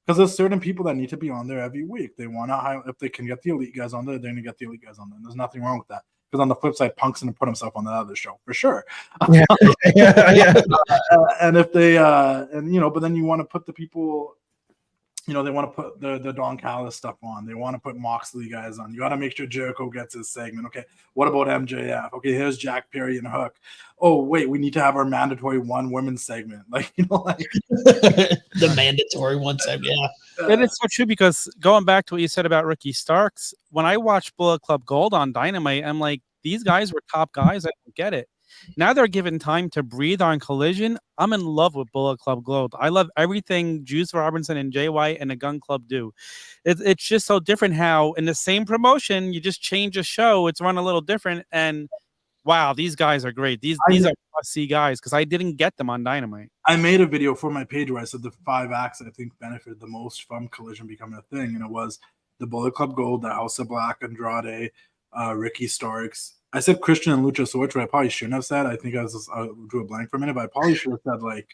Because there's certain people that need to be on there every week. They want to, if they can get the elite guys on there, they're going to get the elite guys on there. And there's nothing wrong with that. Because on the flip side, Punk's going to put himself on that other show for sure. Yeah. And if they, but then you want to put the people, they want to put the Don Callis stuff on. They want to put Moxley guys on. You got to make sure Jericho gets his segment. Okay, what about MJF? Okay, here's Jack Perry and Hook. Oh, wait, we need to have our mandatory one women's segment. The mandatory one segment, yeah. And it's so true, because going back to what you said about Ricky Starks, when I watched Bullet Club Gold on Dynamite, I'm like, these guys were top guys. I don't get it. Now they're given time to breathe on Collision. I'm in love with Bullet Club Gold. I love everything Juice Robinson and Jay White and the Gun Club do. It's just so different how in the same promotion, you just change a show. It's run a little different. And wow, these guys are great. These are must-see guys, because I didn't get them on Dynamite. I made a video for my page where I said the 5 acts I think benefited the most from Collision becoming a thing. And it was the Bullet Club Gold, the House of Black, Andrade, Ricky Starks. I said Christian and Luchasaurus, but I probably shouldn't have said. I think I drew a blank for a minute, but I probably should have said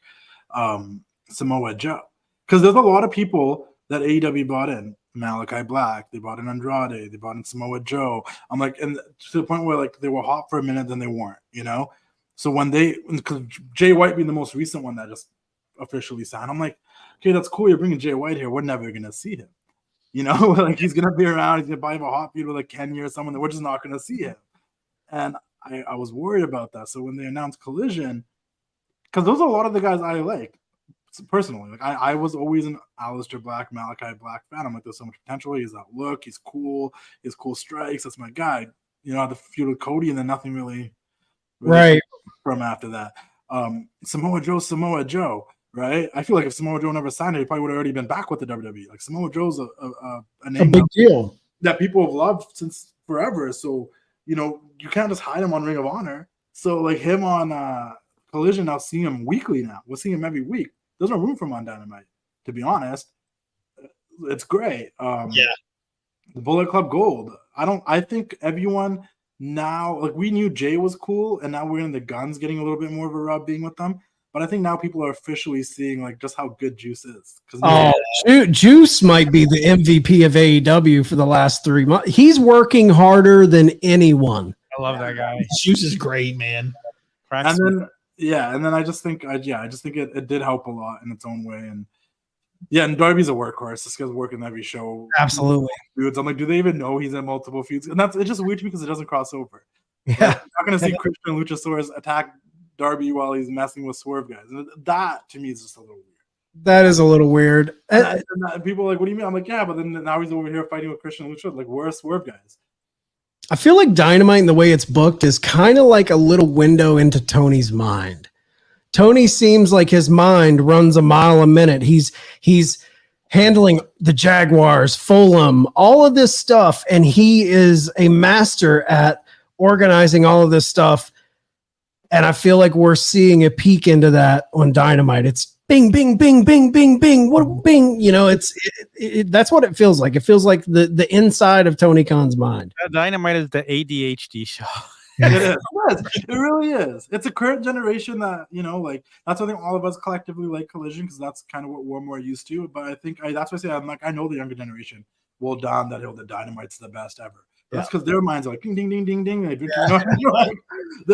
Samoa Joe, because there's a lot of people that AEW brought in. Malachi Black, they brought in Andrade, they brought in Samoa Joe. I'm like, and to the point where they were hot for a minute, then they weren't. So when because Jay White being the most recent one that just officially signed, I'm like, okay, that's cool. You're bringing Jay White here. We're never gonna see him. He's gonna be around. He's gonna buy a hot feud with Kenya or someone that we're just not gonna see him. And I was worried about that. So when they announced Collision, because those are a lot of the guys I like personally. Like I was always an Aleister Black, Malachi Black fan. I'm like, there's so much potential. He's that look. He's cool. He has cool strikes. That's my guy. You know, the feud with Cody, and then nothing really Right. from after that. Samoa Joe, right? I feel like if Samoa Joe never signed it, he probably would have already been back with the WWE. Like Samoa Joe's a name big deal that people have loved since forever. So, you know, you can't just hide him on Ring of Honor. So like him on Collision, now seeing him weekly now. We're seeing him every week. There's no room for him on Dynamite, to be honest. It's great. The Bullet Club Gold. I think everyone now, like we knew Jay was cool, and now we're in the Guns getting a little bit more of a rub being with them. But I think now people are officially seeing like just how good Juice is. Juice might be the MVP of AEW for the last 3 months. He's working harder than anyone. I love that guy. Juice is great, man. And then I just think it did help a lot in its own way. And and Darby's a workhorse. This guy's working every show. Absolutely. Dudes, I'm like, do they even know he's in multiple feuds? And it's just weird to me because it doesn't cross over. Yeah. Like, I'm not gonna see Christian Luchasaurus attack Darby while he's messing with Swerve guys. And that to me is just a little weird. That is a little weird. And people are like, what do you mean? I'm like, yeah, but then now he's over here fighting with Christian Lucha. Like, where are Swerve guys? I feel like Dynamite and the way it's booked is kind of like a little window into Tony's mind. Tony seems like his mind runs a mile a minute. He's handling the Jaguars, Fulham, all of this stuff, and he is a master at organizing all of this stuff. And I feel like we're seeing a peek into that on Dynamite. It's bing, bing, bing, bing, bing, bing. What bing? You know, that's what it feels like. It feels like the inside of Tony Khan's mind. Dynamite is the ADHD show. It is. It really is. It's a current generation that, you know, like that's what I think all of us collectively like Collision because that's kind of what we're more used to. But I think that's why I say I'm like, I know the younger generation will down that hill that Dynamite's the best ever. That's because their minds are like ding ding ding ding ding. They're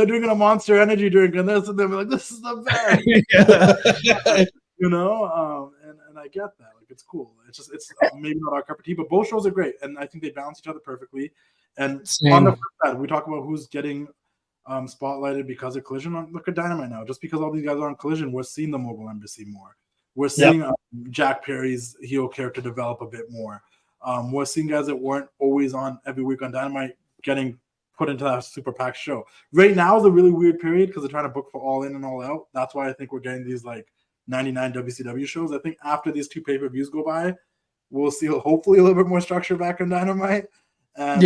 drinking a Monster Energy drink and this and they're like, this is the best. You know, and I get that. Like it's cool. It's maybe not our cup of tea, but both shows are great, and I think they balance each other perfectly. And on the flip side, we talk about who's getting spotlighted because of Collision. Look at Dynamite now. Just because all these guys are on Collision, we're seeing the Mobile Embassy more. We're seeing Jack Perry's heel character develop a bit more. We're seeing guys that weren't always on every week on Dynamite getting put into that super packed show. Right now is a really weird period because they're trying to book for All In and All Out. That's why I think we're getting these like 99 WCW shows. I think after these 2 pay-per-views go by, we'll see hopefully a little bit more structure back in Dynamite. And,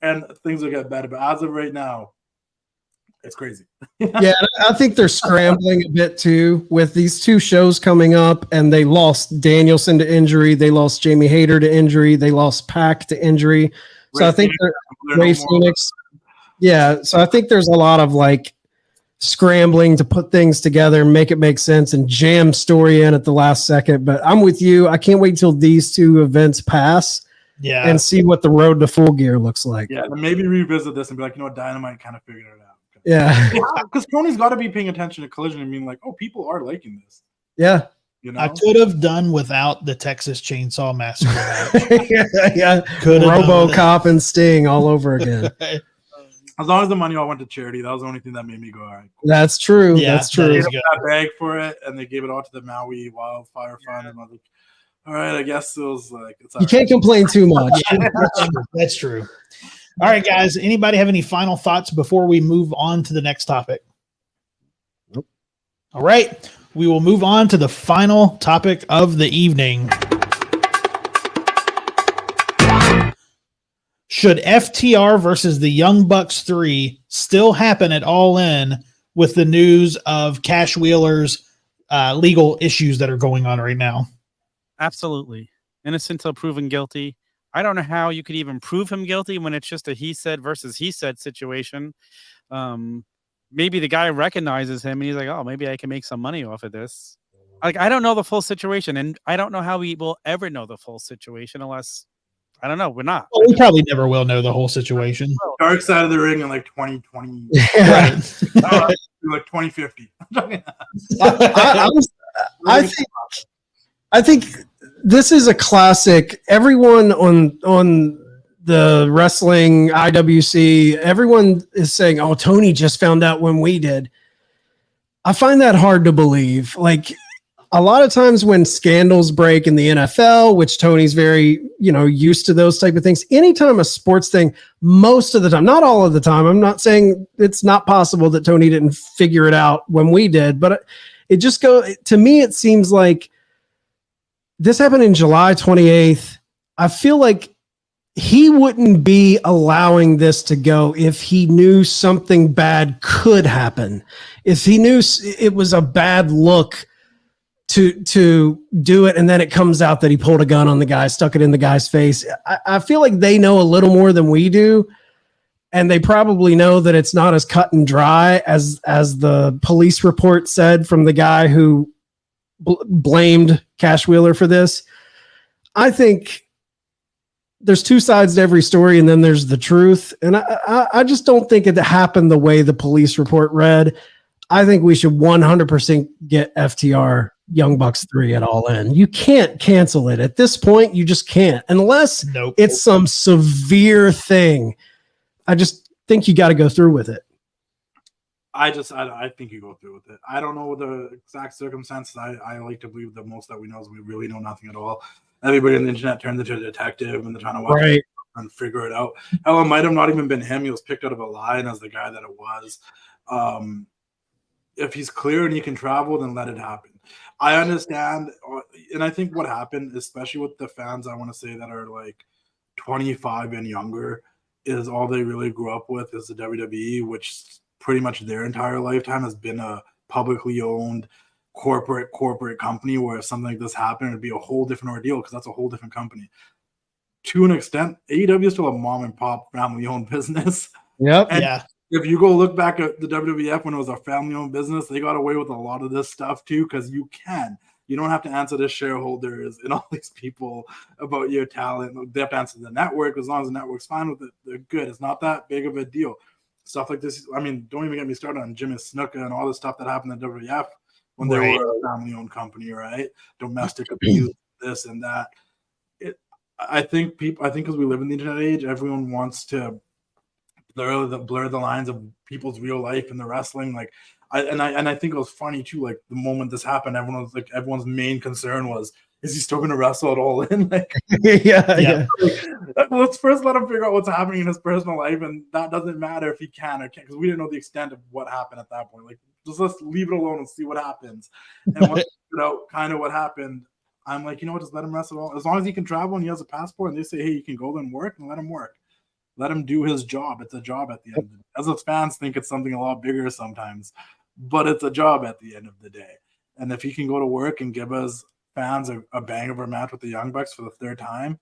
and things will get better. But as of right now, it's crazy. Yeah, I think they're scrambling a bit too with these 2 shows coming up, and they lost Danielson to injury. They lost Jamie Hayter to injury. They lost Pac to injury. So I think Ray Phoenix. Yeah, so I think there's a lot of like scrambling to put things together and make it make sense and jam story in at the last second. But I'm with you. I can't wait till these 2 events pass. Yeah, and see what the road to Full Gear looks like. Yeah, and maybe revisit this and be like, you know what, Dynamite kind of figured it out. Yeah, because Tony's got to be paying attention to Collision and being like, oh, people are liking this. Yeah, you know, I could have done without the Texas Chainsaw Massacre match. yeah, RoboCop and Sting all over again. As long as the money all went to charity, that was the only thing that made me go, all right. Cool. That's true. Yeah, that's true. They gave that bag for it, and they gave it all to the Maui Wildfire Fund, and I was like, all right, I guess it was like it's you can't complain too much. That's true. All right, guys. Anybody have any final thoughts before we move on to the next topic? Nope. All right. We will move on to the final topic of the evening. Should FTR versus the Young Bucks 3 still happen at All In with the news of Cash Wheeler's legal issues that are going on right now? Absolutely. Innocent till proven guilty. I don't know how you could even prove him guilty when it's just a he said versus he said situation. Maybe the guy recognizes him and he's like, oh, maybe I can make some money off of this. Like, I don't know the full situation, and I don't know how we will ever know the full situation unless, I don't know, we're not. Well, we probably never will know the whole situation. Dark Side of the Ring in like 2020. Right. Like 2050. I think this is a classic. Everyone on the wrestling IWC, everyone is saying, "Oh, Tony just found out when we did." I find that hard to believe. Like a lot of times when scandals break in the NFL, which Tony's very, used to those type of things, anytime a sports thing, most of the time, not all of the time, I'm not saying it's not possible that Tony didn't figure it out when we did, but it just to me, it seems like this happened in July 28th. I feel like he wouldn't be allowing this to go if he knew something bad could happen. If he knew it was a bad look to do it, and then it comes out that he pulled a gun on the guy, stuck it in the guy's face. I feel like they know a little more than we do, and they probably know that it's not as cut and dry as the police report said from the guy who blamed Cash Wheeler for this. I think there's two sides to every story, and then there's the truth, and I just don't think it happened the way the police report read. I think we should 100% get FTR Young Bucks 3 at All In. You can't cancel it at this point. You just can't, unless it's some severe thing. I just think you got to go through with it. I think you go through with it. I don't know the exact circumstances. I like to believe that most that we know is we really know nothing at all. Everybody on the internet turns into a detective and they're trying to watch it and figure it out. Hell, it might have not even been him. He was picked out of a line as the guy that it was. If he's clear and he can travel, then let it happen. I understand, and I think what happened, especially with the fans, I want to say that are like 25 and younger, is all they really grew up with is the WWE, which pretty much their entire lifetime has been a publicly owned corporate company, where if something like this happened, it'd be a whole different ordeal because that's a whole different company. To an extent, AEW is still a mom and pop family owned business. Yep. And yeah. if you go look back at the WWF when it was a family-owned business, they got away with a lot of this stuff too, because you don't have to answer to shareholders and all these people about your talent. They have to answer the network. As long as the network's fine with it, they're good. It's not that big of a deal. Stuff like this, I mean, don't even get me started on Jimmy Snuka and all the stuff that happened at WWF when they were a family-owned company, right? Domestic abuse, this and that. I think because we live in the internet age, everyone wants to blur the lines of people's real life and the wrestling. Like, I think it was funny too. Like the moment this happened, everyone's main concern was, is he still going to wrestle at All In? Like, yeah. Like, let's first let him figure out what's happening in his personal life, and that doesn't matter if he can or can't, because we didn't know the extent of what happened at that point. Like, just let's leave it alone and see what happens. And once we figured out kind of what happened, I'm like, just let him wrestle. As long as he can travel and he has a passport, and they say, hey, you can go and work, and let him work. Let him do his job. It's a job at the end of the day. As us fans think it's something a lot bigger sometimes, but it's a job at the end of the day. And if he can go to work and give us fans a bang of a match with the Young Bucks for the third time,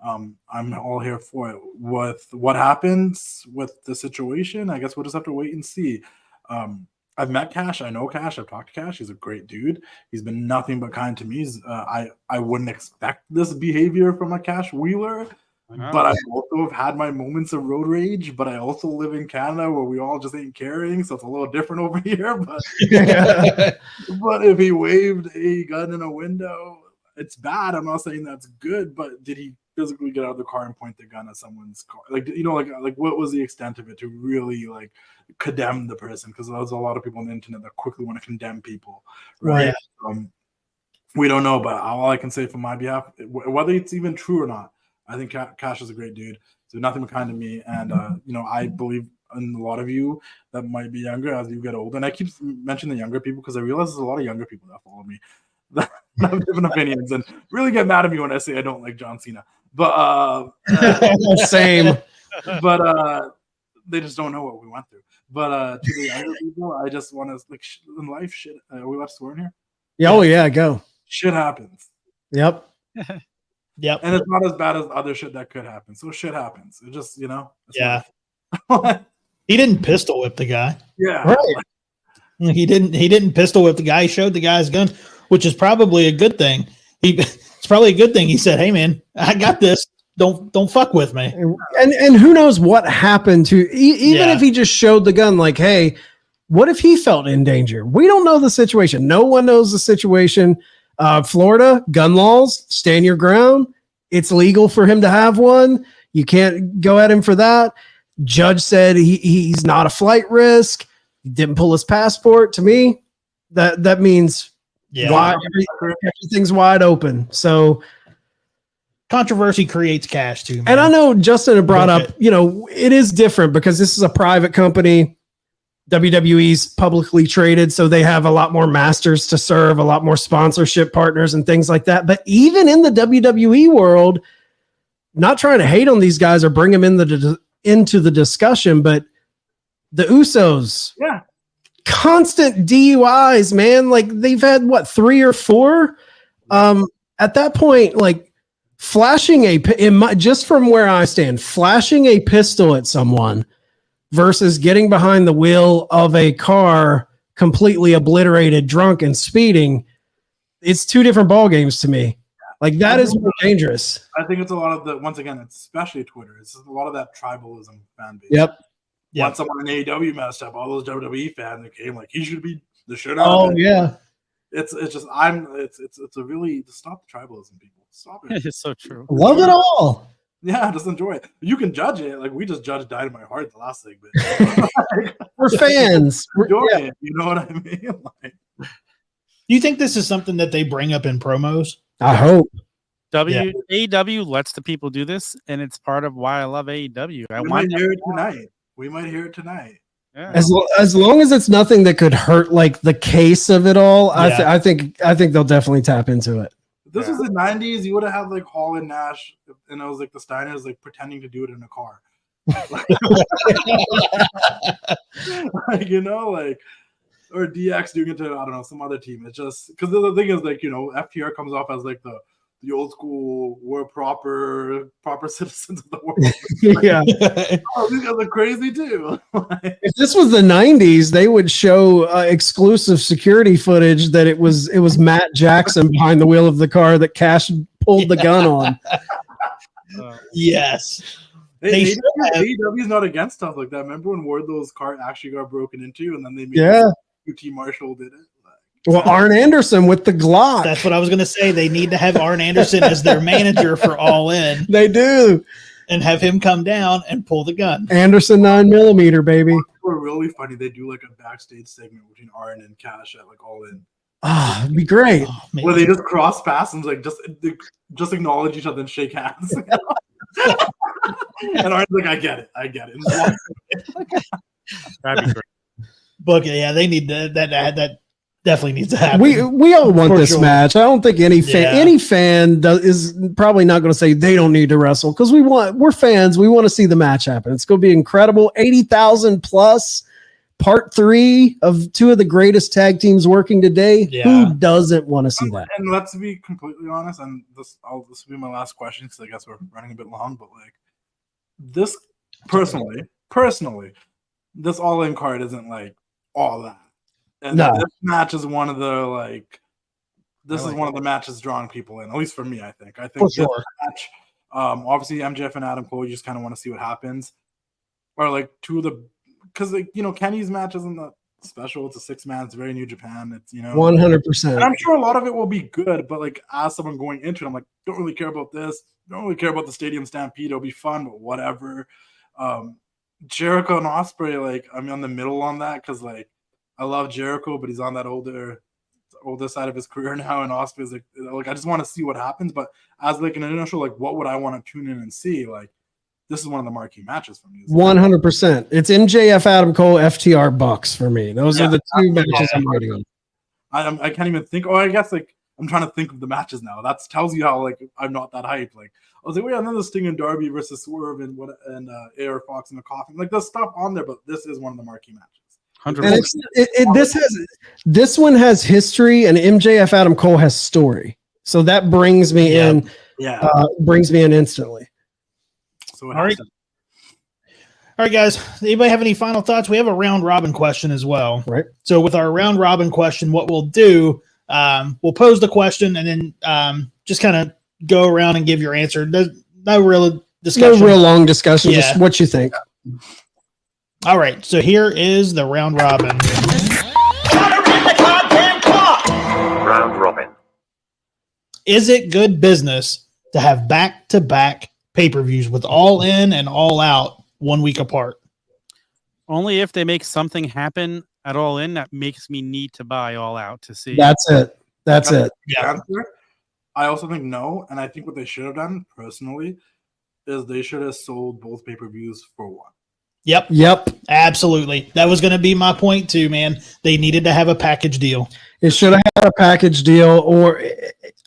I'm all here for it. With what happens with the situation, I guess we'll just have to wait and see. I've met Cash. I know Cash. I've talked to Cash. He's a great dude. He's been nothing but kind to me. I wouldn't expect this behavior from a Cash Wheeler. But I also have had my moments of road rage, but I also live in Canada where we all just ain't caring, so it's a little different over here. But but if he waved a gun in a window, it's bad. I'm not saying that's good, but did he physically get out of the car and point the gun at someone's car? Like, like what was the extent of it to really like condemn the person? Because there's a lot of people on the internet that quickly want to condemn people, right? We don't know, but all I can say from my behalf, whether it's even true or not, I think Cash is a great dude. So nothing but kind to me. And, I believe in a lot of you that might be younger as you get older. And I keep mentioning the younger people because I realize there's a lot of younger people that follow me that have different opinions and really get mad at me when I say I don't like John Cena. But same. But they just don't know what we went through. But to the younger people, I just want to, like, in life, shit. Are we allowed to swear in here? Yeah, oh, yeah, go. Shit happens. Yep. Yep. And it's not as bad as other shit that could happen. So shit happens. It just, yeah. He didn't pistol whip the guy. Yeah. Right. He didn't pistol whip the guy. He showed the guy's gun, which is probably a good thing. It's probably a good thing. He said, hey man, I got this. Don't fuck with me. And who knows what happened to even if he just showed the gun, like, hey, what if he felt in danger? We don't know the situation. No one knows the situation. Florida, gun laws, stand your ground. It's legal for him to have one. You can't go at him for that. Judge said he's not a flight risk. He didn't pull his passport. To me, that means everything's wide open. So controversy creates cash too, man. And I know Justin had brought up, it is different because this is a private company. WWE's publicly traded, so they have a lot more masters to serve, a lot more sponsorship partners and things like that. But even in the WWE world, not trying to hate on these guys or bring them into the discussion, but the Usos, constant DUIs, man. Like they've had 3 or 4. At that point, like flashing just from where I stand, flashing a pistol at someone versus getting behind the wheel of a car completely obliterated, drunk and speeding, it's 2 different ball games to me. Like that is more dangerous. I think it's a lot of once again, especially Twitter, it's a lot of that tribalism fan base. Yep. Once someone in AEW messed up, all those WWE fans that came like he should be the shit out. Oh yeah. It's just it's a really stop the tribalism, people. Stop it. It's so true. Love it all. Yeah, just enjoy it. You can judge it. Like we just judged Dynamite hard the last segment. We're fans. Enjoy it. You know what I mean? Like, do you think this is something that they bring up in promos? I hope. AEW lets the people do this, and it's part of why I love AEW. We might hear it tonight. Yeah. As long as it's nothing that could hurt like the case of it all, I think they'll definitely tap into it. This was the 90s. You would have had like Hall and Nash, and it was like the Steiners like pretending to do it in a car. Or DX doing it to, I don't know, some other team. It's just because the thing is FTR comes off as like the old school, we're proper citizens of the world. Yeah. These guys are crazy too. If this was the 90s, they would show exclusive security footage that it was Matt Jackson behind the wheel of the car that Cash pulled the gun on. Yes. AEW is not against stuff like that. Remember when Wardlow's car actually got broken into and then they made QT Marshall did it? Well, Arn Anderson with the Glock. That's what I was going to say. They need to have Arn Anderson as their manager for All In. They do. And have him come down and pull the gun. Anderson 9mm, baby. We're really funny. They do like a backstage segment between Arn and Cash at like All In. Ah, it'd be great. Oh, where they just cross paths and like just acknowledge each other and shake hands. And Arn's like, I get it. That'd be great. But yeah, they need that definitely needs to happen. We all want this match. I don't think any fan is probably not going to say they don't need to wrestle because we're fans. We want to see the match happen. It's going to be incredible. 80,000 plus. Part 3 of 2 of the greatest tag teams working today. Yeah. Who doesn't want to see that? And let's be completely honest. And this will be my last question because I guess we're running a bit long. But like this personally, this All In card isn't like all that. And this match is one of the one of the matches drawing people in, at least for me. I think this match, obviously MJF and Adam Cole, you just kind of want to see what happens. Or like 2 of the, because Kenny's match isn't that special. It's a 6-man. It's very New Japan. It's 100%. And I'm sure a lot of it will be good, but like as someone going into it, I'm like, don't really care about this. Don't really care about the Stadium Stampede. It'll be fun, but whatever. Jericho and Ospreay, like I'm in the middle on that because like. I love Jericho, but he's on that older side of his career now, and Ospreay's like I just want to see what happens. But as like an initial, like what would I want to tune in and see? Like this is one of the marquee matches for me. 100%. It's MJF, Adam Cole, FTR, Bucks for me. Those are the 2 matches I'm waiting on. I can't even think. Oh, I guess like I'm trying to think of the matches now. That tells you how like I'm not that hyped. Like I was like, wait, another Sting and Darby versus Swerve and AR Fox and the Coffin. Like there's stuff on there, but this is one of the marquee matches. 100%. And this one has history, and MJF Adam Cole has story, so that brings me in. Yeah, brings me in instantly. So all right, guys. Anybody have any final thoughts? We have a round robin question as well, right? So with our round robin question, what we'll do, we'll pose the question and then just kind of go around and give your answer. There's no real discussion, no real long discussion. Just what you think. All right, so here is the round robin. Round robin. Is it good business to have back-to-back pay-per-views with All In and All Out 1 week apart? Only if they make something happen at All In that makes me need to buy All Out to see. That's it. That's it. Yeah. I also think no, and I think what they should have done personally is they should have sold both pay-per-views for one. Yep. Absolutely. That was going to be my point too, man. They needed to have a package deal. It should have had a package deal, or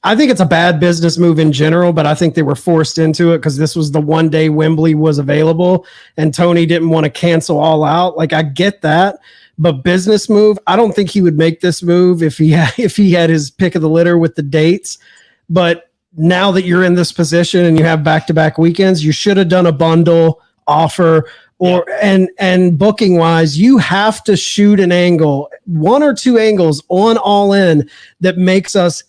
I think it's a bad business move in general, but I think they were forced into it because this was the one day Wembley was available and Tony didn't want to cancel All Out. Like, I get that, but business move, I don't think he would make this move if he had his pick of the litter with the dates. But now that you're in this position and you have back-to-back weekends, you should have done a bundle offer. And booking wise, you have to shoot an angle, one or two angles on All In that makes us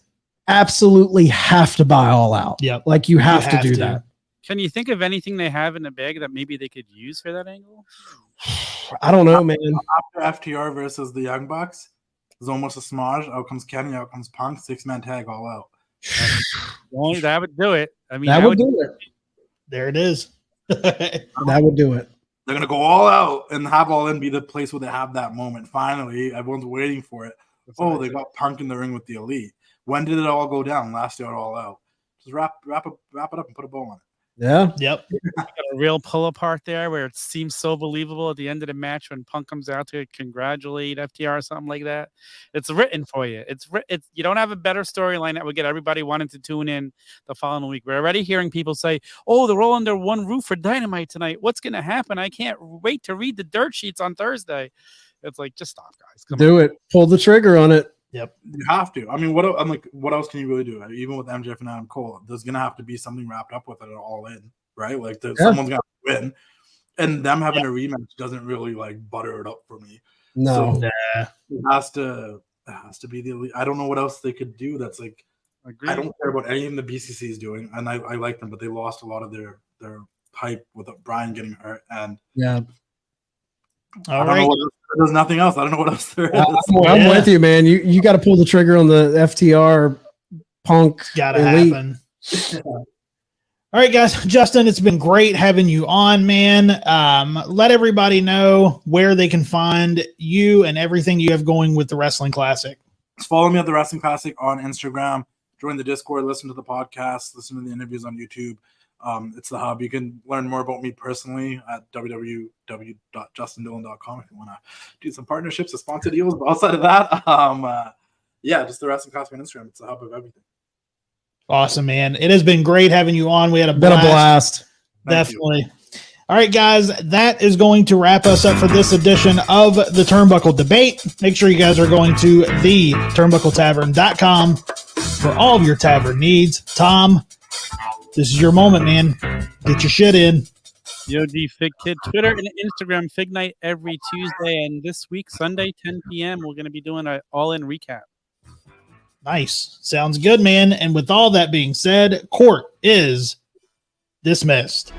absolutely have to buy All Out. Yep. Like you have to do that. Can you think of anything they have in the bag that maybe they could use for that angle? I don't know, man. After FTR versus the Young Bucks, there's almost a smudge. Out comes Kenny, out comes Punk, 6-man tag, All Out. Only that would do it. I mean, that would do it. There it is. That would do it. They're going to go All Out and have All In be the place where they have that moment. Finally, everyone's waiting for it. They got Punk in the ring with the Elite. When did it all go down? Last year, All Out. Just wrap it up and put a bow on it. Yeah. Yep. Got a real pull apart there where it seems so believable at the end of the match when Punk comes out to congratulate FTR or something like that. It's written for you. It's you don't have a better storyline that would get everybody wanting to tune in the following week. We're already hearing people say, "Oh, they're all under one roof for Dynamite tonight. What's going to happen? I can't wait to read the dirt sheets on Thursday." It's like, just stop, guys. Do it. Pull the trigger on it. Yep. You have to. I mean, what else can you really do? Even with MJF and Adam Cole, there's gonna have to be something wrapped up with it All In, right? Like someone's gonna win, and them having a rematch doesn't really like butter it up for me. No, so it has to be the Elite. I don't know what else they could do. That's like, I don't care about anything the BCC is doing, and I like them, but they lost a lot of their hype with Brian getting hurt, and All right. There's nothing else. I don't know what else there is. I'm with you, man. You got to pull the trigger on the FTR Punk. Gotta happen. All right, guys. Justin, it's been great having you on, man. Let everybody know where they can find you and everything you have going with the Wrestling Classic. Just follow me at the Wrestling Classic on Instagram. Join the Discord. Listen to the podcast. Listen to the interviews on YouTube. It's the hub. You can learn more about me personally at www.justindhillon.com if you want to do some partnerships or sponsor deals. But outside of that, just the Wrestling Classic on Instagram. It's the hub of everything. Awesome, man. It has been great having you on. We had a blast. Definitely. All right, guys, that is going to wrap us up for this edition of the Turnbuckle Debate. Make sure you guys are going to theturnbuckletavern.com for all of your tavern needs. Tom, this is your moment, man. Get your shit in. YoD Fig Kid, Twitter and Instagram, Fig Night every Tuesday. And this week, Sunday, 10 p.m., we're going to be doing an all-in recap. Nice. Sounds good, man. And with all that being said, court is dismissed.